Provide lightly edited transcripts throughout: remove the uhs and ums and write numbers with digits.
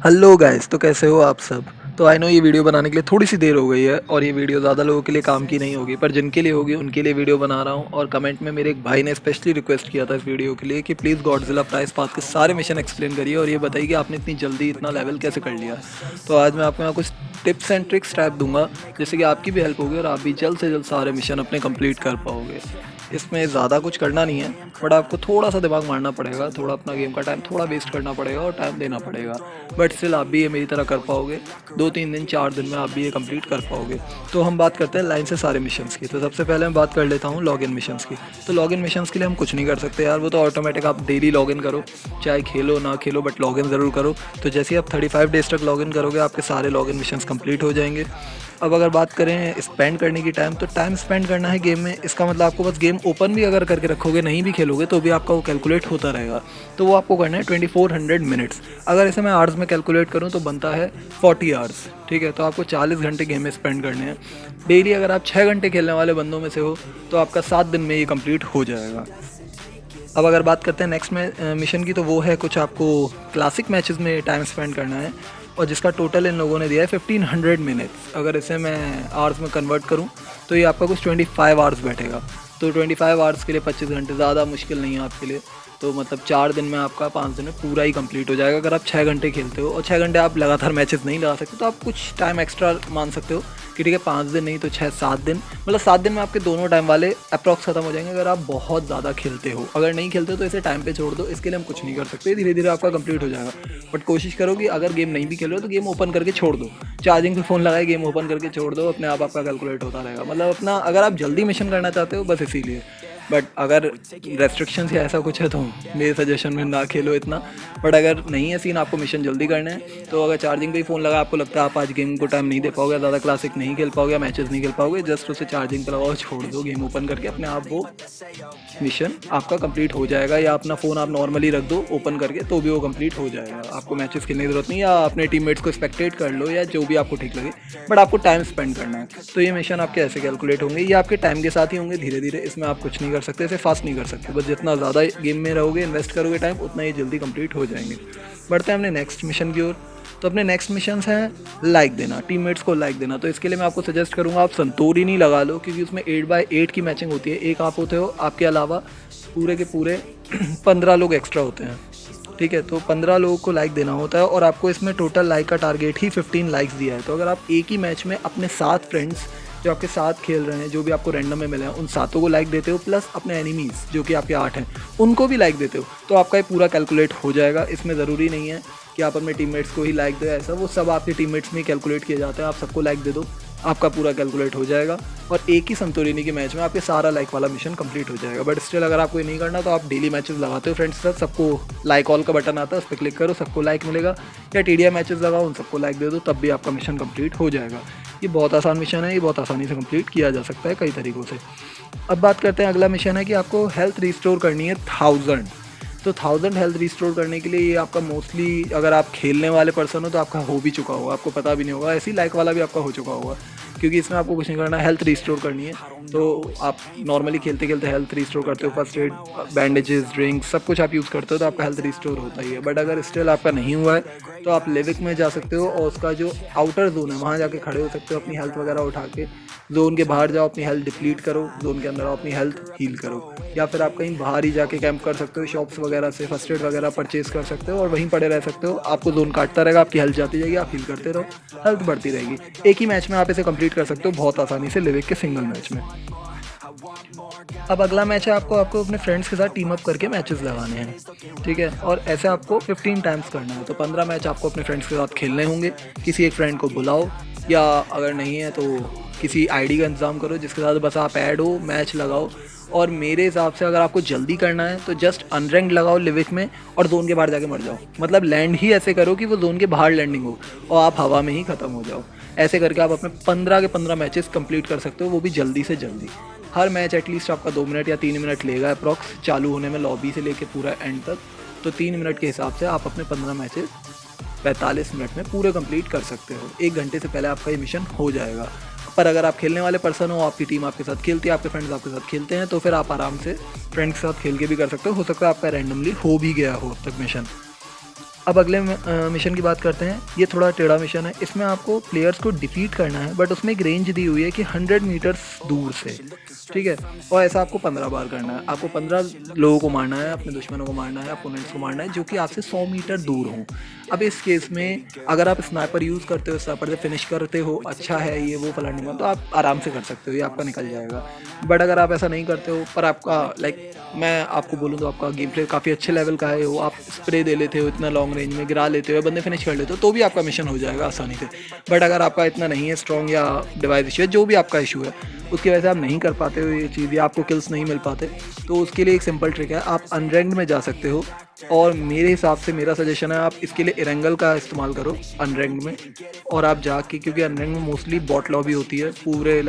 Hello guys, तो कैसे हो आप सब। तो आई नो ये वीडियो बनाने के लिए थोड़ी सी देर हो गई है और ये वीडियो ज़्यादा लोगों के लिए काम की नहीं होगी, पर जिनके लिए होगी उनके लिए वीडियो बना रहा हूँ। और कमेंट में मेरे एक भाई ने स्पेशली रिक्वेस्ट किया था इस वीडियो के लिए कि प्लीज़ गॉडजिला प्राइस पाथ के सारे मिशन एक्सप्लेन करिए और ये बताइए कि आपने इतनी जल्दी इतना लेवल कैसे कर लिया। तो आज मैं आपको यहाँ कुछ टिप्स एंड ट्रिक्स टाइप दूंगा जिससे कि आपकी भी हेल्प होगी और आप भी जल्द से जल्द सारे मिशन अपने कंप्लीट कर पाओगे। इसमें ज़्यादा कुछ करना नहीं है, बट आपको थोड़ा सा दिमाग मारना पड़ेगा, थोड़ा अपना गेम का टाइम थोड़ा वेस्ट करना पड़ेगा और टाइम देना पड़ेगा। बट स्टिल आप भी ये मेरी तरह कर पाओगे। 2-3 दिन 4 दिन में आप भी ये कंप्लीट कर पाओगे। तो हम बात करते हैं लाइन से सारे मिशंस की। तो सबसे पहले मैं बात कर लेता हूँ लॉगिन मिशंस की। तो लॉगिन मिशंस के लिए हम कुछ नहीं कर सकते यार, वो तो ऑटोमेटिक आप डेली लॉगिन करो, चाहे खेलो ना खेलो बट लॉगिन ज़रूर करो। तो जैसे ही आप 35 डेज तक लॉगिन करोगे आपके सारे लॉगिन मिशंस कंप्लीट हो जाएंगे। अब अगर बात करें स्पेंड करने की टाइम, तो टाइम स्पेंड करना है गेम में, इसका मतलब आपको बस गेम ओपन भी अगर करके रखोगे, नहीं भी खेलोगे तो भी आपका वो कैलकुलेट होता रहेगा। तो वो आपको करना है 2400 मिनट्स। अगर इसे मैं आवर्स में कैलकुलेट करूँ तो बनता है 40 आवर्स। ठीक है, तो आपको 40 घंटे गेम में स्पेंड करने हैं डेली। अगर आप 6 घंटे खेलने वाले बंदों में से हो तो आपका 7 दिन में ये कंप्लीट हो जाएगा। अब अगर बात करते हैं नेक्स्ट में मिशन की, तो वो है कुछ आपको क्लासिक मैचेस में टाइम स्पेंड करना है और जिसका टोटल इन लोगों ने दिया है 1500 मिनट्स। अगर इसे मैं आवर्स में कन्वर्ट करूं तो ये आपका कुछ 25 आवर्स बैठेगा। तो 25 आवर्स के लिए 25 घंटे ज़्यादा मुश्किल नहीं है आपके लिए। तो मतलब 4 दिन में आपका 5 दिन में पूरा ही कंप्लीट हो जाएगा। अगर आप 6 घंटे खेलते हो और 6 घंटे आप लगातार मैचेस नहीं लगा सकते तो आप कुछ टाइम एक्स्ट्रा मान सकते हो कि ठीक है 5 दिन नहीं तो 6-7 दिन, मतलब 7 दिन में आपके दोनों टाइम वाले अप्रॉक्स खत्म हो जाएंगे अगर आप बहुत ज़्यादा खेलते हो। अगर नहीं खेलते हो तो इसे टाइम पे छोड़ दो, इसके लिए हम कुछ नहीं कर सकते, धीरे धीरे आपका कंप्लीट हो जाएगा। बट कोशिश करो कि अगर गेम नहीं भी खेल रहे हो तो गेम ओपन करके छोड़ दो, चार्जिंग पे फ़ोन लगाए गेम ओपन करके छोड़ दो, अपने आप आपका कैलकुलेट होता रहेगा। मतलब अपना अगर आप जल्दी मिशन करना चाहते हो बस इसीलिए। बट अगर रेस्ट्रिक्शंस या ऐसा कुछ है तो मेरे सजेशन में ना खेलो इतना। बट अगर नहीं है सीन, आपको मिशन जल्दी करना है तो अगर चार्जिंग पे ही फ़ोन लगा, आपको लगता है आप आज गेम को टाइम नहीं दे पाओगे, ज़्यादा क्लासिक नहीं खेल पाओगे, मैचेस नहीं खेल पाओगे, जस्ट उसे चार्जिंग पे लगाओ, छोड़ दो, गेम ओपन करके अपने आप वो मिशन आपका कंप्लीट हो जाएगा। या अपना फ़ोन आप नॉर्मली रख दो ओपन करके तो भी वो कंप्लीट हो जाएगा। आपको मैचेस खेलने की ज़रूरत नहीं, या अपने टीममेट्स को स्पेक्टेट कर लो या जो भी आपको ठीक लगे, बट आपको टाइम स्पेंड करना है। तो ये मिशन आपके ऐसे कैलकुलेट होंगे, ये आपके टाइम के साथ ही होंगे धीरे धीरे, इसमें आप कुछ नहीं कर सकते, इसे फास्ट नहीं कर सकते। बस जितना ज़्यादा गेम में रहोगे, इन्वेस्ट करोगे टाइम, उतना ही जल्दी कंप्लीट हो जाएंगे। बढ़ते हैं अपने नेक्स्ट मिशन की ओर। तो अपने नेक्स्ट मिशन हैं लाइक देना, टीममेट्स को लाइक देना। तो इसके लिए मैं आपको सजेस्ट करूँगा आप संतोरिनी लगा लो, क्योंकि उसमें 8x8 की मैचिंग होती है। एक आप होते हो, आपके अलावा पूरे के पूरे 15 लोग एक्स्ट्रा होते हैं। ठीक है, तो 15 लोगों को लाइक देना होता है और आपको इसमें टोटल लाइक का टारगेट ही 15 लाइक्स दिया है। तो अगर आप एक ही मैच में अपने 7 फ्रेंड्स जो आपके साथ खेल रहे हैं, जो भी आपको रैंडम में मिले हैं, उन सातों को लाइक देते हो, प्लस अपने एनिमीज़ जो कि आपके 8 हैं उनको भी लाइक देते हो, तो आपका ये पूरा कैलकुलेट हो जाएगा। इसमें ज़रूरी नहीं है कि आप अपने टीममेट्स को ही लाइक दो, ऐसा वो सब आपके टीममेट्स में कैलकुलेट किए जाते हैं। आप सबको लाइक दे दो, आपका पूरा कैलकुलेट हो जाएगा और एक ही संतोरिनी के मैच में आपके सारा लाइक वाला मिशन कंप्लीट हो जाएगा। बट स्टिल अगर आपको ये नहीं करना तो आप डेली मैचेस लगाते हो फ्रेंड्स के साथ, सबको लाइक ऑल का बटन आता है, उस पर क्लिक करो, सबको लाइक मिलेगा। या टीडीआई मैचेस लगाओ, उन सबको लाइक दे दो, तब भी आपका मिशन कंप्लीट हो जाएगा। ये बहुत आसान मिशन है, ये बहुत आसानी से कंप्लीट किया जा सकता है कई तरीक़ों से। अब बात करते हैं, अगला मिशन है कि आपको हेल्थ रिस्टोर करनी है 1000। तो 1000 हेल्थ रिस्टोर करने के लिए ये आपका मोस्टली, अगर आप खेलने वाले पर्सन हो तो आपका हो भी चुका होगा, आपको पता भी नहीं होगा, ऐसे ही लाइक वाला भी आपका हो चुका होगा, क्योंकि इसमें आपको कुछ नहीं करना, हेल्थ रिस्टोर करनी है। तो आप नॉर्मली खेलते खेलते हेल्थ रिस्टोर करते हो, फर्स्ट एड, बैंडेजेस, ड्रिंक्स, सब कुछ आप यूज़ करते हो, तो आपका हेल्थ रिस्टोर होता ही है। बट अगर स्टिल आपका नहीं हुआ है तो आप लिविक में जा सकते हो और उसका जो आउटर जोन है वहाँ जाके खड़े हो सकते हो, अपनी हेल्थ वगैरह उठा के जोन के बाहर जाओ, अपनी हेल्थ डिप्लीट करो, जोन के अंदर आओ, अपनी हेल्थ हील करो। या फिर आप कहीं बाहर ही जाके कैंप कर सकते हो, शॉप्स वगैरह से फर्स्ट एड वगैरह परचेज कर सकते हो और वहीं पड़े रह सकते हो। आपको जोन काटता रहेगा, आपकी हेल्थ जाती जाएगी, आप हील करते रहो, हेल्थ बढ़ती रहेगी। एक ही मैच में आप इसे कंप्लीट कर सकते हो बहुत आसानी से, लिविक के सिंगल मैच में। अब अगला मैच है, आपको अपने फ्रेंड्स के साथ टीम अप करके मैचेस लगाने हैं। ठीक है, और ऐसे आपको 15 टाइम्स करना है। तो 15 मैच आपको अपने फ्रेंड्स के साथ खेलने होंगे। किसी एक फ्रेंड को बुलाओ, या अगर नहीं है तो किसी आईडी का इंतज़ाम करो जिसके साथ बस आप ऐड हो, मैच लगाओ। और मेरे हिसाब से अगर आपको जल्दी करना है तो जस्ट अनरैंक्ड लगाओ लिविक में और जोन के बाहर जाके मर जाओ। मतलब लैंड ही ऐसे करो कि वो जोन के बाहर लैंडिंग हो और आप हवा में ही ख़त्म हो जाओ। ऐसे करके आप अपने 15 के 15 मैचेस कंप्लीट कर सकते हो, वो भी जल्दी से जल्दी। हर मैच एटलीस्ट आपका 2 मिनट या 3 मिनट लेगा अप्रॉक्स, चालू होने में लॉबी से लेके पूरा एंड तक। तो 3 मिनट के हिसाब से आप अपने 15 मैचेस 45 मिनट में पूरे कंप्लीट कर सकते हो। 1 घंटे से पहले आपका ये मिशन हो जाएगा। पर अगर आप खेलने वाले पर्सन हो, आपकी टीम आपके साथ खेलती है, आपके फ्रेंड्स आपके साथ खेलते हैं, तो फिर आप आराम से फ्रेंड्स के साथ खेल के भी कर सकते हो सकता है आपका रैंडमली हो भी गया हो अब तक मिशन। अब अगले मिशन की बात करते हैं। ये थोड़ा टेढ़ा मिशन है, इसमें आपको प्लेयर्स को डिफीट करना है, बट उसमें एक रेंज दी हुई है कि 100 मीटर्स दूर से, ठीक है। और ऐसा आपको 15 बार करना है। आपको 15 लोगों को मारना है, अपने दुश्मनों को मारना है, अपोनेंट्स को मारना है जो कि आपसे 100 मीटर दूर हों। अब इस केस में अगर आप स्नाइपर यूज़ करते हो, स्नाइपर से फिनिश करते हो, अच्छा है ये वो फलाने में, तो आप आराम से कर सकते हो, ये आपका निकल जाएगा। बट अगर आप ऐसा नहीं करते हो, पर आपका मैं आपको बोलूँ तो आपका गेम प्ले काफ़ी अच्छे लेवल का है, हो आप स्प्रे दे लेते हो इतना लॉन्ग रेंज में, गिरा लेते हो, बंदे फिनिश कर लेते हो, तो भी आपका मिशन हो जाएगा आसानी से। बट अगर आपका इतना नहीं है स्ट्रॉन्ग, या डिवाइस इशू है, जो भी आपका इशू है, उसकी वजह से आप नहीं कर पाते हो ये चीज़, या आपको किल्स नहीं मिल पाते, तो उसके लिए एक सिंपल ट्रिक है, आप अनरैंक्ड में जा सकते हो। और मेरे हिसाब से मेरा सजेशन है, आप इसके लिए इरेंगल का इस्तेमाल करो अनरैंक्ड में। और आप जाके, क्योंकि अनरैंक्ड में मोस्टली बॉट लॉबी होती है, पूरे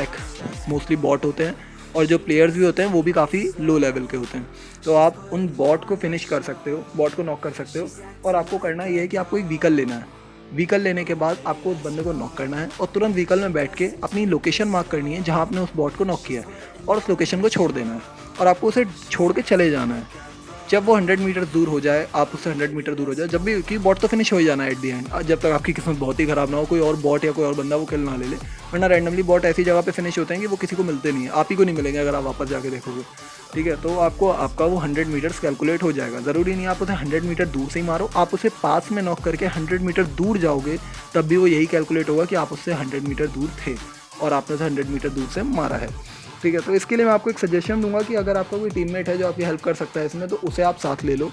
मोस्टली बॉट होते हैं, और जो प्लेयर्स भी होते हैं वो भी काफ़ी लो लेवल के होते हैं, तो आप उन बॉट को फिनिश कर सकते हो, बॉट को नॉक कर सकते हो। और आपको करना ये है कि आपको एक व्हीकल लेना है, व्हीकल लेने के बाद आपको उस बंदे को नॉक करना है, और तुरंत व्हीकल में बैठ के अपनी लोकेशन मार्क करनी है जहाँ आपने उस बॉट को नॉक किया है, और उस लोकेशन को छोड़ देना है, और आपको उसे छोड़ के चले जाना है। जब वो 100 मीटर दूर हो जाए, आप उससे 100 मीटर दूर हो जाए, जब भी, क्योंकि बॉट तो फिनिश हो ही जाना है एट दी एंड, जब तक आपकी किस्मत बहुत ही ख़राब ना हो, कोई और बॉट या कोई और बंदा वो किल ना ले ले, वरना रैंडमली बॉट ऐसी जगह पे फिनिश होते हैं कि वो किसी को मिलते नहीं है, आप ही को नहीं मिलेंगे अगर आप वापस जाके देखोगे, ठीक है। तो आपको आपका वो 100 मीटर्स कैलकुलेट हो जाएगा। ज़रूरी नहीं आप उसे 100 मीटर दूर से ही मारो, आप उसे पास में नॉक करके 100 मीटर दूर जाओगे, तब भी वो यही कैलकुलेट होगा कि आप उससे 100 मीटर दूर थे और आपने उसे 100 मीटर दूर से मारा है, ठीक है। तो इसके लिए मैं आपको एक सजेशन दूंगा कि अगर आपका कोई टीममेट है जो आपकी हेल्प कर सकता है इसमें, तो उसे आप साथ ले लो,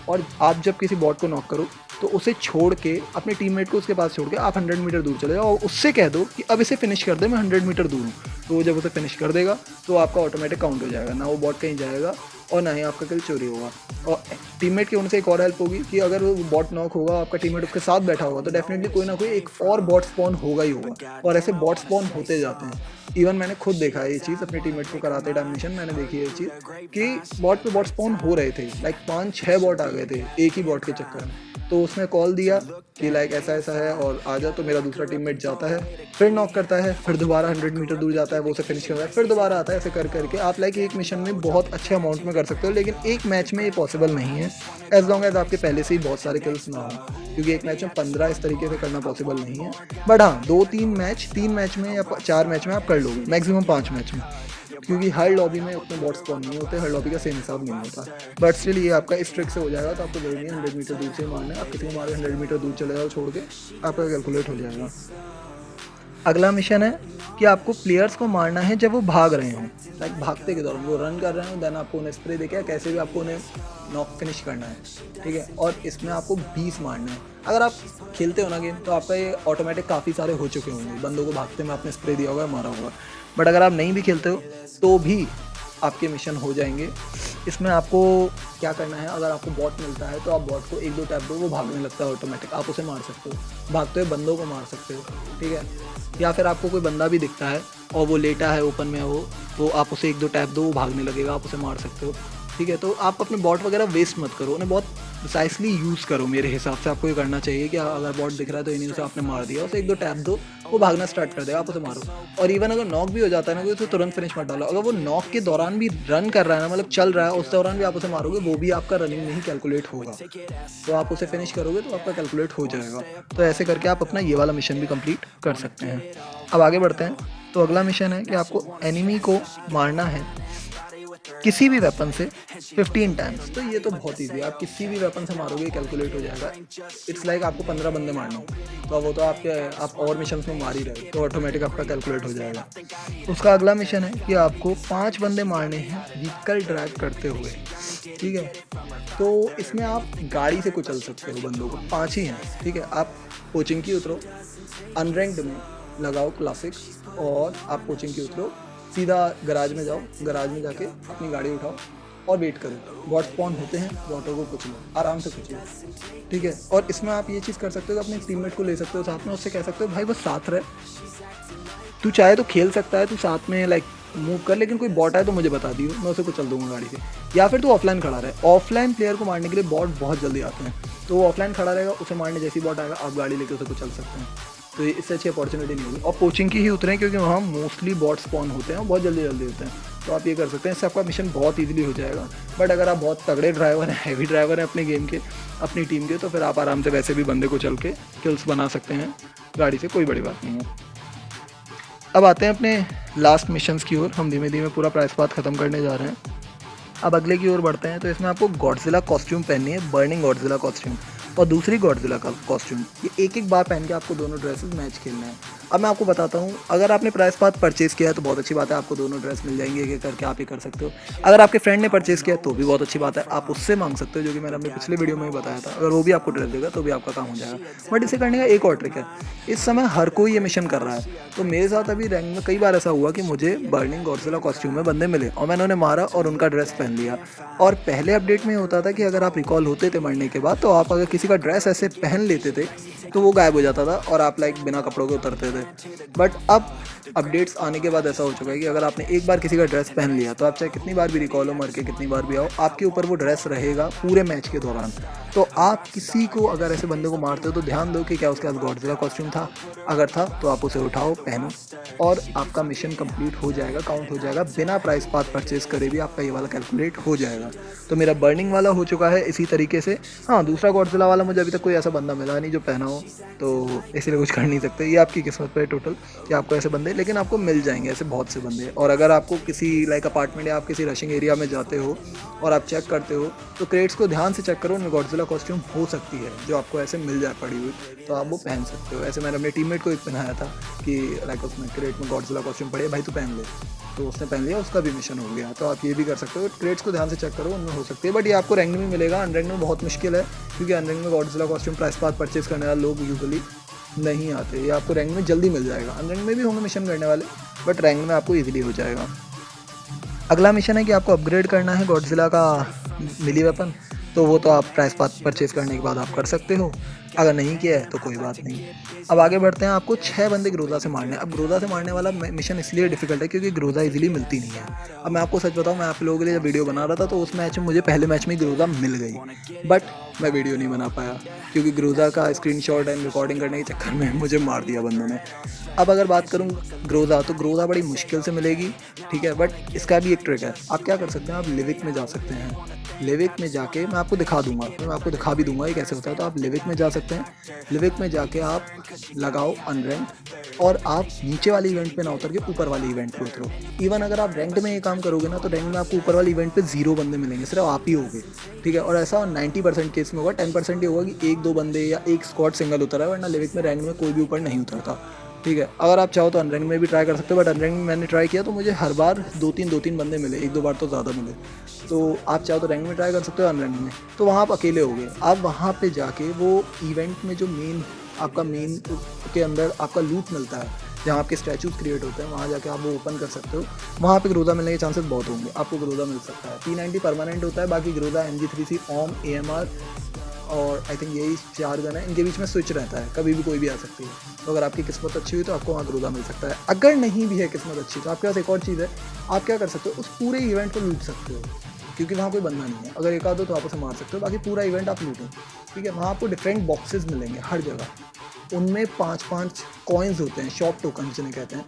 और आप जब किसी बॉट को नॉक करो तो उसे छोड़ के, अपने टीममेट को उसके पास छोड़ के आप 100 मीटर दूर चले जाओ, और उससे कह दो कि अब इसे फिनिश कर दे, मैं 100 मीटर दूर हूँ। तो वो जब उसे फिनिश कर देगा तो आपका ऑटोमेटिक काउंट हो जाएगा, ना वो बॉट कहीं जाएगा और ना ही आपका किल चोरी होगा। और टीममेट की उनसे एक और हेल्प होगी कि अगर वो बॉट नॉक होगा, आपका टीममेट उसके साथ बैठा होगा, तो डेफिनेटली कोई ना कोई एक और बॉट स्पॉन होगा ही होगा, और ऐसे बॉट स्पॉन होते जाते हैं। इवन मैंने खुद देखा है ये चीज़, अपने टीममेट को कराते टाइम मिशन मैंने देखी है ये चीज़ कि बॉट पे बॉट स्पॉन हो रहे थे, 5-6 बॉट आ गए थे एक ही बॉट के चक्कर में। तो उसने कॉल दिया कि ऐसा ऐसा है और आ जा, तो मेरा दूसरा टीममेट जाता है, फिर नॉक करता है, फिर दोबारा 100 मीटर दूर जाता है, वो उसे फिनिश करता है, फिर दोबारा आता है, ऐसे कर करके आप एक मिशन में बहुत अच्छे अमाउंट में कर सकते हो। लेकिन एक मैच में ये पॉसिबल नहीं है, एज लॉन्ग एज आपके पहले से ही बहुत सारे किल्स ना हो, क्योंकि एक मैच में 15 इस तरीके से करना पॉसिबल नहीं है। बट हाँ, 3 मैच में या 4 मैच में आप कर लोगे, मैक्सिमम 5 मैच में, क्योंकि हर लॉबी में उतने बॉट स्पॉन नहीं होते, हर लॉबी का सेम हिसाब नहीं होता। बट स्टिल ये आपका इस ट्रिक से हो जाएगा, तो आपको जरूरी है 100 मीटर दूर से मारना है। आप किसी को मारे 100 मीटर दूर चले जाओ छोड़ के, आपका कैलकुलेट हो जाएगा। अगला मिशन है कि आपको प्लेयर्स को मारना है जब वो भाग रहे हों, भागते के दौरान वो रन कर रहे हो, देन आपको उन्हें स्प्रे देके कैसे भी आपको उन्हें नॉक फिनिश करना है, ठीक है। और इसमें आपको 20 मारना है। अगर आप खेलते हो ना गेम, तो आपका ये ऑटोमेटिक काफ़ी सारे हो चुके होंगे, बंदों को भागते में आपने स्प्रे दिया होगा, मारा होगा। बट अगर आप नहीं भी खेलते हो तो भी आपके मिशन हो जाएंगे। इसमें आपको क्या करना है, अगर आपको बॉट मिलता है तो आप बॉट को 1-2 टैप दो, वो भागने लगता है ऑटोमेटिक, आप उसे मार सकते हो, भागते हुए बंदों को मार सकते हो, ठीक है। या फिर आपको कोई बंदा भी दिखता है और वो लेटा है ओपन में, वो तो आप उसे 1-2 टैप दो, वो भागने लगेगा, आप उसे मार सकते हो, ठीक है। तो आप अपने बॉट वगैरह वेस्ट मत करो, उन्हें बहुत प्रिसाइसली यूज़ करो। मेरे हिसाब से आपको ये करना चाहिए कि अगर बॉट दिख रहा है तो इन्हीं से आपने मार दिया, उसे 1-2 टैप दो, वो भागना स्टार्ट कर देगा, आप उसे मारो। और इवन अगर नॉक भी हो जाता है ना कोई, तो तुरंत फिनिश मत डालो। अगर वो नॉक के दौरान भी रन कर रहा है ना, चल रहा है, उस दौरान भी आप उसे मारोगे, वो भी आपका रनिंग में ही कैलकुलेट होगा, तो आप उसे फिनिश करोगे तो आपका कैलकुलेट हो जाएगा। तो ऐसे करके आप अपना ये वाला मिशन भी कंप्लीट कर सकते हैं। अब आगे बढ़ते हैं। तो अगला मिशन है कि आपको एनिमी को मारना है किसी भी वेपन से 15 टाइम्स। तो ये तो बहुत ईजी है, आप किसी भी वेपन से मारोगे कैलकुलेट हो जाएगा। इट्स आपको 15 बंदे मारना हो, तो वो तो आप और मिशन में मार ही रहे, तो ऑटोमेटिक आपका कैलकुलेट हो जाएगा। उसका अगला मिशन है कि आपको 5 बंदे मारने हैं व्हीकल ड्राइव करते हुए, ठीक है। तो इसमें आप गाड़ी से कुचल सकते हो बंदों को, 5 ही हैं, ठीक है। आप कोचिंग की उतरो, अनरैंक्ड में लगाओ क्लासिक, और आप कोचिंग की उतरो, सीधा गराज में जाओ, गराज में जाके अपनी गाड़ी उठाओ और वेट करो, बॉट स्पॉन होते हैं, बॉटों को कुचलो, आराम से कुचलो, ठीक है। और इसमें आप ये चीज़ कर सकते हो कि अपने टीममेट को ले सकते हो साथ में, उससे कह सकते हो भाई वो साथ रहे, तू चाहे तो खेल सकता है, तू साथ में मूव कर, लेकिन कोई बॉट आए तो मुझे बता दियो, मैं उसे कुचल दूंगा गाड़ी से। या फिर तू ऑफलाइन खड़ा रहे, ऑफलाइन प्लेयर को मारने के लिए बॉट बहुत जल्दी आते हैं, तो वो ऑफलाइन खड़ा रहेगा, उसे मारने जैसी बॉट आएगा, आप गाड़ी लेके उसे कुचल सकते हैं। तो इससे अच्छी अपॉर्चुनिटी नहीं होगी। और कोचिंग की ही उतरें, क्योंकि वहाँ मोस्टली बॉट स्पॉन होते हैं और बहुत जल्दी होते हैं, तो आप ये कर सकते हैं, इससे आपका मिशन बहुत ईजिली हो जाएगा। बट अगर आप बहुत तगड़े ड्राइवर हैं, हैवी ड्राइवर हैं अपने गेम के, अपनी टीम के, तो फिर आप आराम से वैसे भी बंदे को चल के किल्स बना सकते हैं गाड़ी से, कोई बड़ी बात नहीं है। अब आते हैं अपने लास्ट मिशंस की ओर। हम धीमे धीमे पूरा प्राइस पाथ ख़त्म करने जा रहे हैं। अब अगले की ओर बढ़ते हैं। तो इसमें आपको गॉडजिला कॉस्ट्यूम पहननी है, बर्निंग गॉडजिला कॉस्ट्यूम और दूसरी गॉडजिला का कॉस्ट्यूम। ये एक एक बार पहन के आपको दोनों ड्रेसेस मैच खेलना है। अब मैं आपको बताता हूँ, अगर आपने प्राइस पाथ परचेज़ किया है तो बहुत अच्छी बात है, आपको दोनों ड्रेस मिल जाएंगे, एक करके आप ये कर सकते हो। अगर आपके फ्रेंड ने परचेज़ किया तो भी बहुत अच्छी बात है, आप उससे मांग सकते हो, जो कि मैंने अपने पिछले वीडियो में ही बताया था। अगर वो भी आपको ड्रेस देगा तो भी आपका काम हो जाएगा। बट इसे करने का एक और ट्रिक है, इस समय हर कोई ये मिशन कर रहा है, तो मेरे साथ अभी रैंक में कई बार ऐसा हुआ कि मुझे बर्निंग गॉडजिला कॉस्ट्यूम में बंदे मिले और मैंने उन्हें मारा और उनका ड्रेस पहन लिया। और पहले अपडेट में होता था कि अगर आप रिकॉल होते थे मरने के बाद, तो आप अगर किसी का ड्रेस ऐसे पहन लेते थे तो वो गायब हो जाता था और आप लाइक बिना कपड़ों के उतरते थे। बट अब अपडेट्स आने के बाद ऐसा हो चुका है कि अगर आपने एक बार किसी का ड्रेस पहन लिया तो आप चाहे कितनी बार भी रिकॉल हो, मर के कितनी बार भी आओ, आपके ऊपर वो ड्रेस रहेगा पूरे मैच के दौरान। तो आप किसी को अगर ऐसे बंदे को मारते हो तो ध्यान दो कि क्या उसके पास गॉडजिला कॉस्ट्यूम था। अगर था तो आप उसे उठाओ, पहनो और आपका मिशन कंप्लीट हो जाएगा, काउंट हो जाएगा। बिना प्राइस पाथ परचेज करे भी आपका ये वाला कैलकुलेट हो जाएगा। तो मेरा बर्निंग वाला हो चुका है इसी तरीके से। हाँ, दूसरा गॉडजिला वाला मुझे अभी तक कोई ऐसा बंदा मिला नहीं जो पहना हो, तो इसलिए कुछ कर नहीं सकते। ये आपकी किस्मत पर है टोटल कि आपको ऐसे बंदे, लेकिन आपको मिल जाएंगे ऐसे बहुत से बंदे। और अगर आपको किसी लाइक अपार्टमेंट या आप किसी रशिंग एरिया में जाते हो और आप चेक करते हो तो क्रेट्स को ध्यान से चेक करो, उनमें गॉडजिला कॉस्ट्यूम हो सकती है जो आपको ऐसे मिल जाए पड़ी हुई, तो आप वो पहन सकते हो। ऐसे मैंने अपने टीममेट को एक पहनाया था कि लाइक उसमें क्रेट में गॉडजिला कॉस्ट्यूम पड़े, भाई तू पहन ले, तो उसने पहन लिया, उसका भी मिशन हो गया। तो आप ये भी कर सकते हो, क्रेट्स को ध्यान से चेक करो, उनमें हो सकती है। बट ये आपको रैंक में मिलेगा, अनरैंक में बहुत मुश्किल है, क्योंकि अनरैंक में Godzilla costume price path purchase करने वाले लोग यूजुअली नहीं आते। ये आपको रैंक में जल्दी मिल जाएगा। अनरैंक में भी होंगे मिशन करने वाले, बट रैंक में आपको ईजिली हो जाएगा। अगला मिशन है कि आपको अपग्रेड करना है गॉडजिला का मिली वेपन, तो वो तो आप प्राइस पाथ परचेज करने के बाद आप कर सकते हो। अगर नहीं किया है तो कोई बात नहीं। अब आगे बढ़ते हैं। आपको 6 बंदे ग्रोजा से मारने हैं। अब ग्रोजा से मारने वाला मिशन इसलिए डिफिकल्ट है क्योंकि ग्रोजा इजीली मिलती नहीं है। अब मैं आपको सच बताऊं, मैं आप लोगों के लिए जब वीडियो बना रहा था तो उस मैच में मुझे पहले मैच में ग्रोजा मिल गई, बट मैं वीडियो नहीं बना पाया क्योंकि ग्रोजा का स्क्रीनशॉट एंड रिकॉर्डिंग करने के चक्कर में मुझे मार दिया बंदों ने। अब अगर बात करूँ ग्रोजा, तो ग्रोजा बड़ी मुश्किल से मिलेगी, ठीक है, बट इसका भी एक ट्रिक है। आप क्या कर सकते हैं, आप लिविक में जा सकते हैं। लिविक में जाके मैं आपको दिखा दूंगा, मैं आपको दिखा भी दूंगा ये कैसे होता है। तो आप लिविक में जा सकते हैं। लिविक में जाके आप लगाओ अनरैंक्ड और आप नीचे वाले इवेंट पे ना उतर के ऊपर वाले इवेंट पे उतरो। इवन अगर आप रैंक्ड में ये काम करोगे ना, तो रैंक में आपको ऊपर वाले इवेंट पे 0 बंदे मिलेंगे, सिर्फ आप ही होगे, ठीक है। और ऐसा 90% केस में होगा, 10% ये होगा कि 1-2 बंदे या एक स्क्वाड सिंगल उतरा है, वरना लिविक में रैंक में कोई भी ऊपर नहीं उतरता, ठीक है। अगर आप चाहो तो अनरैंक में भी ट्राई कर सकते हो, बट अनरैंक में मैंने ट्राई किया तो मुझे हर बार 2-3 बंदे मिले, 1-2 बार तो ज़्यादा मिले। तो आप चाहो तो रैंक में ट्राई कर सकते हो, अनरैंक में तो वहाँ आप अकेले होगे। आप वहाँ पे जाके वो इवेंट में जो मेन के अंदर आपका लूट मिलता है, जहाँ आपके स्टैचूज क्रिएट होते हैं, वहाँ जाके आप वो ओपन कर सकते हो। वहाँ पे ग्रोजा मिलने के चांसेस बहुत होंगे, आपको ग्रोजा मिल सकता है। P90 परमानेंट होता है, बाकी ग्रोजा, MG3C, ओम, AMR और आई थिंक यही 4 गन है, इनके बीच में स्विच रहता है, कभी भी कोई भी आ सकती है। तो अगर आपकी किस्मत अच्छी हुई तो आपको वहाँ ग्रोजा मिल सकता है। अगर नहीं भी है किस्मत अच्छी तो आपके पास एक और चीज़ है, आप क्या कर सकते हो, उस पूरे इवेंट को लूट सकते हो, क्योंकि वहाँ कोई बंदा नहीं है। अगर एक आध हो तो आप उसे मार सकते हो, बाकी पूरा इवेंट आप लूटो, ठीक है। वहाँ आपको डिफरेंट बॉक्सेस मिलेंगे हर जगह, उनमें 5-5 कॉइन्स होते हैं, शॉप टोकन जिन्हें कहते हैं।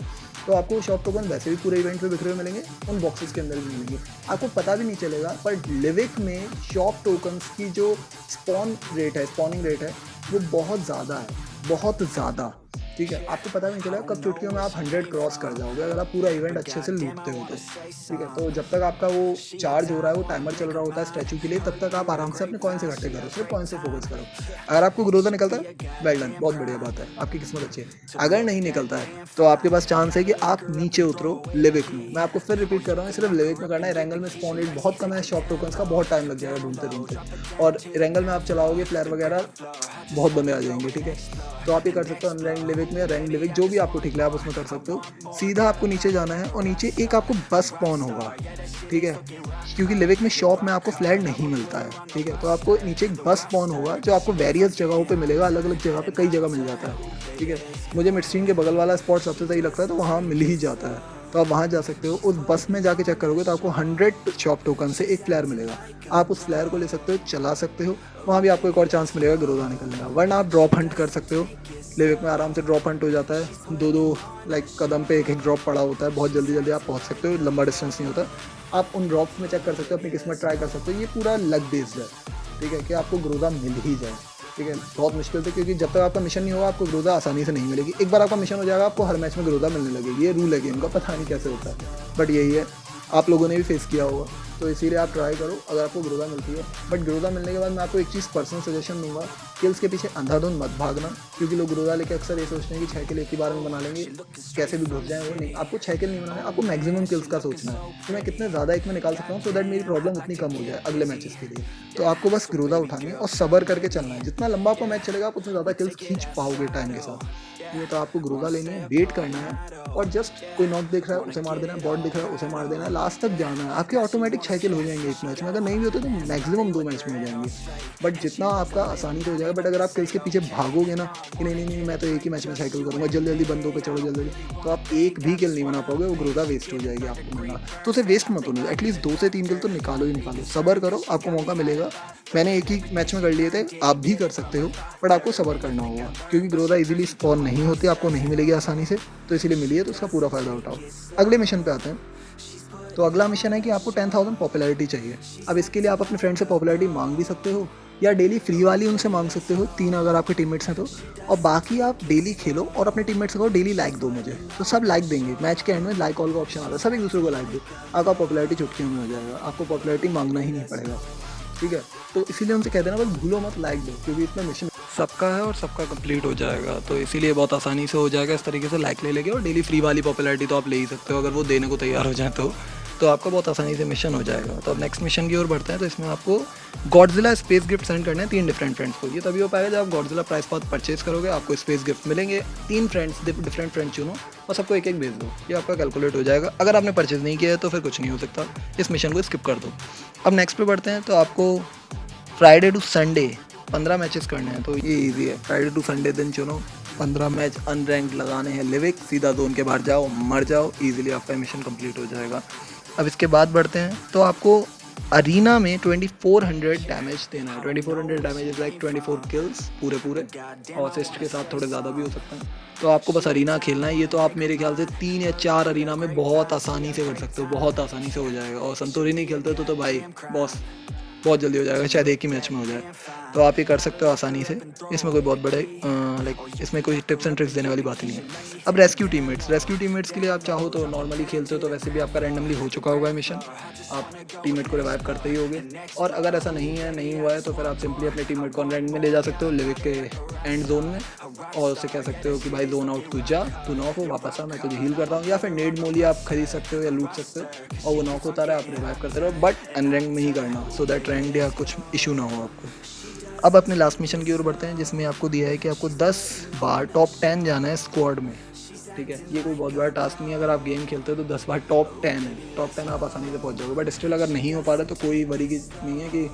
तो आपको शॉप टोकन वैसे भी पूरे इवेंट में बिखरे हुए मिलेंगे, उन बॉक्सेस के अंदर भी मिलेंगे, आपको पता भी नहीं चलेगा। पर लिविक में शॉप टोकन्स की जो स्पॉनिंग रेट है वो बहुत ज़्यादा है, बहुत ज़्यादा, ठीक है। आपको पता भी नहीं चलेगा कब चुटकियों में आप 100 क्रॉस कर जाओगे, अगर आप पूरा इवेंट अच्छे से लूटते हो तो, ठीक है। तो जब तक आपका वो चार्ज हो रहा है, वो टाइमर चल रहा होता है स्टैचू के लिए, तब तक आप आराम से अपने कॉइन्स इकट्ठे करो, सिर्फ कॉइन से फोकस करो। अगर आपको ग्रोजा निकलता है, वेल डन, बहुत बढ़िया बात है, आपकी किस्मत अच्छी है। अगर नहीं निकलता है तो आपके पास चांस है कि आप नीचे उतरो लिविक में। मैं आपको फिर रिपीट कर रहा हूँ, सिर्फ लिविक में करना है। रैंगल में स्पॉन रेट बहुत कम है, शॉप टोकन्स का बहुत टाइम लग जाएगा ढूंढते, और रैंगल में आप चलाओगे फ्लेयर वगैरह, बहुत बंदे आ जाएंगे, ठीक है। तो आप ये कर सकते हो अनरैंक लिविक में, रैंक लिविक, जो भी आपको ठीक लगे आप उसमें कर सकते हो। सीधा आपको नीचे जाना है और नीचे एक आपको बस स्पॉन होगा, ठीक है, क्योंकि लिविक में शॉप में आपको फ्लैट नहीं मिलता है, ठीक है। तो आपको नीचे एक बस स्पॉन होगा जो आपको वेरियस जगहों पे मिलेगा, अलग अलग जगह पे कई जगह मिल जाता है, ठीक है। मुझे मिडस्ट्रीम के बगल वाला स्पॉट सबसे सही लगता है, तो वहाँ मिल ही जाता है। तो आप वहाँ जा सकते हो। उस बस में जाके चेक करोगे तो आपको 100 शॉप टोकन से एक फ्लेयर मिलेगा। आप उस फ्लेयर को ले सकते हो, चला सकते हो, वहाँ भी आपको एक और चांस मिलेगा ग्रोजा निकलने का। वरना आप ड्रॉप हंट कर सकते हो। लेविक में आराम से ड्रॉप हंट हो जाता है, 2-2 लाइक कदम पे एक ड्रॉप पड़ा होता है, बहुत जल्दी जल्दी आप पहुँच सकते हो, लंबा डिस्टेंस नहीं होता। आप उन ड्रॉप्स में चेक कर सकते हो, अपनी किस्मत ट्राई कर सकते हो। ये पूरा लक बेस्ड है, ठीक है, कि आपको ग्रोजा मिल ही जाए, ठीक है। बहुत मुश्किल से, क्योंकि जब तक आपका मिशन नहीं होगा आपको ग्रोजा आसानी से नहीं मिलेगी। एक बार आपका मिशन हो जाएगा आपको हर मैच में ग्रोजा मिलने लगेगी। ये रूल है गेम का, पता नहीं कैसे होता है, बट यही है। आप लोगों ने भी फेस किया होगा, तो इसीलिए आप ट्राई करो अगर आपको ग्रोजा मिलती है। बट ग्रोजा मिलने के बाद मैं आपको एक चीज़ पर्सनल सजेशन दूंगा, किल्स के पीछे अंधाधुंध मत भागना, क्योंकि लोग ग्रोजा लेके अक्सर ये सोचते हैं कि 6 किल एक ही बार में बना लेंगे, कैसे भी घुस जाए। वो नहीं, आपको 6 किल नहीं बनाना है, आपको मैक्सिमम किल्स का सोचना है कि मैं कितने ज़्यादा एक में निकाल सकता हूँ, सो दैट मेरी प्रॉब्लम उतनी कम हो जाए अगले मैचेस के लिए। तो आपको बस ग्रोजा उठानी है और सब्र करके चलना है। जितना लंबा आपका मैच चलेगा आप उतने ज़्यादा किल्स खींच पाओगे टाइम के साथ। ये तो आपको ग्रोजा लेनी है, वेट करना है, और जस्ट कोई नॉक दिख रहा है उसे मार देना है, बॉट दिख रहा है उसे मार देना है, लास्ट तक जाना है। आपके ऑटोमेटिक 6 किल हो जाएंगे इस मैच में। अगर नहीं भी होते तो मैक्सिमम 2 मैच में हो जाएंगे, बट जितना आपका आसानी से हो जाएगा। बट अगर आप किल्स के पीछे भागोगे ना कि नहीं नहीं नहीं मैं तो एक ही मैच में 6 किल करूँगा, जल्दी जल्दी बंदों पे चढ़ो जल्दी जल्दी, तो आप एक भी किल नहीं बना पाओगे, वो ग्रोजा वेस्ट हो जाएगी आपको मिलना। तो उसे वेस्ट मत होने दो, एटलीस्ट 2 से 3 किल तो निकालो ही निकालो। सब्र करो, आपको मौका मिलेगा। मैंने एक ही मैच में कर लिए थे, आप भी कर सकते हो, बट आपको सब्र करना होगा, क्योंकि ग्रोजा इजीली स्पॉन नहीं होती, आपको नहीं मिलेगी आसानी से। तो इसीलिए मिली है, तो उसका पूरा फ़ायदा उठाओ। अगले मिशन पे आते हैं। तो अगला मिशन है कि आपको 10,000 पॉपुलैरिटी चाहिए। अब इसके लिए आप अपने फ्रेंड से पॉपुलैरिटी मांग भी सकते हो, या डेली फ्री वाली उनसे मांग सकते हो, 3 अगर आपके टीममेट्स हैं तो। और बाकी आप डेली खेलो और अपने टीममेट्स को डेली लाइक दो मुझे, तो सब लाइक देंगे। मैच के एंड में लाइक ऑल का ऑप्शन आता है, सब एक दूसरे को लाइक दो, आपका पॉपुलैरिटी चुटकियों में हो जाएगा, आपको पॉपुलैरिटी मांगना ही नहीं पड़ेगा, ठीक है। तो इसीलिए उनसे कह देना बस भूलो मत लाइक दो, क्योंकि इसमें मिशन सबका है और सबका कंप्लीट हो जाएगा, तो इसीलिए बहुत आसानी से हो जाएगा। इस तरीके से लाइक ले लेंगे और डेली फ्री वाली पॉपुलैरिटी तो आप ले ही सकते हो, अगर वो देने को तैयार हो जाए तो आपका बहुत आसानी से मिशन हो जाएगा। तो अब नेक्स्ट मिशन की ओर बढ़ते हैं। तो इसमें आपको गॉडजिला स्पेस गिफ्ट सेंड करने हैं 3 डिफरेंट फ्रेंड्स को। ये तभी हो पाएगा जब आप गॉडजिला प्राइस पाथ परचेज करोगे, आपको स्पेस गिफ्ट मिलेंगे। 3 फ्रेंड्स, डिफरेंट फ्रेंड्स चुनो और सबको एक एक भेज दो, ये आपका कैलकुलेट हो जाएगा। अगर आपने परचेज नहीं किया है तो फिर कुछ नहीं हो सकता, इस मिशन को स्किप कर दो। अब नेक्स्ट पे बढ़ते हैं। तो आपको फ्राइडे टू संडे 15 मैचेस करने हैं, तो ये इजी है। फ्राइडे टू संडे दिन चुनो, 15 मैच अनरैंक्ड लगाने हैं लिविक, सीधा जोन के बाहर जाओ, मर जाओ, इजीली आपका मिशन कंप्लीट हो जाएगा। अब इसके बाद बढ़ते हैं। तो आपको अरीना में 2400 डैमेज देना है। 2400 डैमेज इज लाइक 24 किल्स पूरे, और असिस्ट के साथ थोड़े ज़्यादा भी हो सकते हैं। तो आपको बस अरीना खेलना है। ये तो आप मेरे ख्याल से 3 या 4 अरीना में बहुत आसानी से कर सकते हो, बहुत आसानी से हो जाएगा। और संतोरी नहीं खेलते तो भाई बॉस बहुत जल्दी हो जाएगा, शायद एक ही मैच में हो जाए। तो आप ये कर सकते हो आसानी से, इसमें कोई बहुत बड़े इसमें कोई टिप्स एंड ट्रिक्स देने वाली बात ही नहीं है। अब रेस्क्यू टीममेट्स के लिए आप चाहो तो नॉर्मली खेलते हो तो वैसे भी आपका रैंडमली हो चुका होगा मिशन, आप टीममेट को रिवाइव करते ही होगे। और अगर ऐसा नहीं हुआ है तो फिर आप सिंपली अपने टीममेट को रैंड में ले जा सकते हो लिविक के एंड जोन में, और उससे कह सकते हो कि भाई जोन आउट तू जा, तू नॉक हो, वापस आ, मैं तुझे हील करता हूँ। या फिर नेड मोली आप खरीद सकते हो या लूट सकते हो, और वो नॉक होता रहा, आप रिवाइव करते रहो, बट अनरैंक में ही करना, सो दैट रैंक या कुछ इशू ना हो आपको। अब अपने लास्ट मिशन की ओर बढ़ते हैं, जिसमें आपको दिया है कि आपको 10 बार टॉप 10 जाना है स्क्वाड में, ठीक है। ये कोई बहुत बड़ा टास्क नहीं है, अगर आप गेम खेलते हो तो 10 बार टॉप 10 है, टॉप 10 आप आसानी से पहुंच जाओगे। बट स्टिल अगर नहीं हो पा रहा तो कोई वरी की नहीं है कि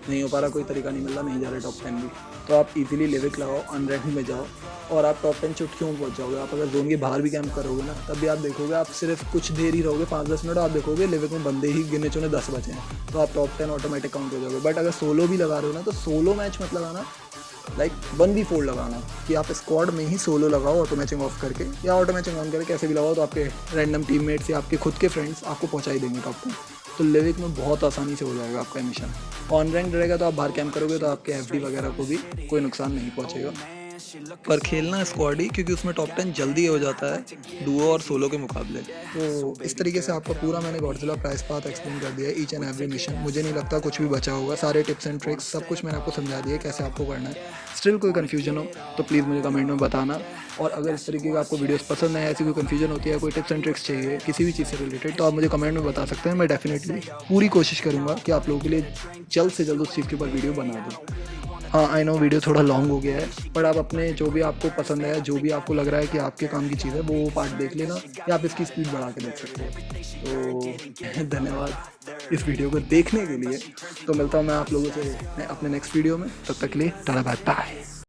नहीं हो पा रहा, कोई तरीका नहीं मिल रहा, नहीं जा रहा टॉप 10 भी, तो आप इजीली लिविक लगाओ, अनरैंक में जाओ और आप टॉप 10 चुटकियों में पहुंच जाओगे। आप अगर जोन के बाहर भी कैंप करोगे ना, तब भी आप देखोगे, आप सिर्फ कुछ देर ही रहोगे, 5-10 मिनट, आप देखोगे लिविक में बंदे ही गिने चुने 10 बचे हैं, तो आप टॉप 10 ऑटोमेटिक काउंट हो जाओगे। बट अगर सोलो भी लगा रहे हो ना, तो सोलो मैच मत लगाना, लाइक 1v4 लगाना, कि आप स्क्वाड में ही सोलो लगाओ ऑटो मैचिंग ऑफ करके, या ऑटो मैचिंग ऑन करके कैसे भी लगाओ, तो आपके रैंडम टीममेट्स या आपके खुद के फ्रेंड्स आपको पहुंचा ही देंगे टॉप 10। तो लिविक में बहुत आसानी से हो जाएगा आपका मिशन। ऑन रैंक रहेगा तो आप बाहर कैंप करोगे तो आपके एफडी वगैरह को भी कोई नुकसान नहीं पहुंचेगा। पर खेलना स्क्वाड ही, क्योंकि उसमें टॉप 10 जल्दी हो जाता है डुओ और सोलो के मुकाबले। तो इस तरीके से आपका पूरा मैंने गॉडजिला प्राइस पाथ एक्सप्लेन कर दिया है, ईच एंड एवरी मिशन। मुझे नहीं लगता कुछ भी बचा होगा, सारे टिप्स एंड ट्रिक्स सब कुछ मैंने आपको समझा दिया कैसे आपको करना है। स्टिल कोई कन्फ्यूजन हो तो प्लीज़ मुझे कमेंट में बताना। और अगर इस तरीके का आपको वीडियोस पसंद है, ऐसी कोई कन्फ्यूजन होती है, कोई टिप्स एंड ट्रिक्स चाहिए किसी भी चीज़ से रिलेटेड, तो आप मुझे कमेंट में बता सकते हैं। मैं डेफिनेटली पूरी कोशिश करूँगा कि आप लोगों के लिए जल्द से जल्द उस चीज़ के ऊपर वीडियो बना दूँ। हाँ, आई नो वीडियो थोड़ा लॉन्ग हो गया है, पर आप अपने जो भी आपको पसंद है, जो भी आपको लग रहा है कि आपके काम की चीज़ है, वो पार्ट देख लेना, या आप इसकी स्पीड बढ़ा के देख सकते हो। तो धन्यवाद इस वीडियो को देखने के लिए। तो मिलता हूँ मैं आप लोगों से अपने नेक्स्ट वीडियो में, तब तक के लिए टाटा बाय बाय।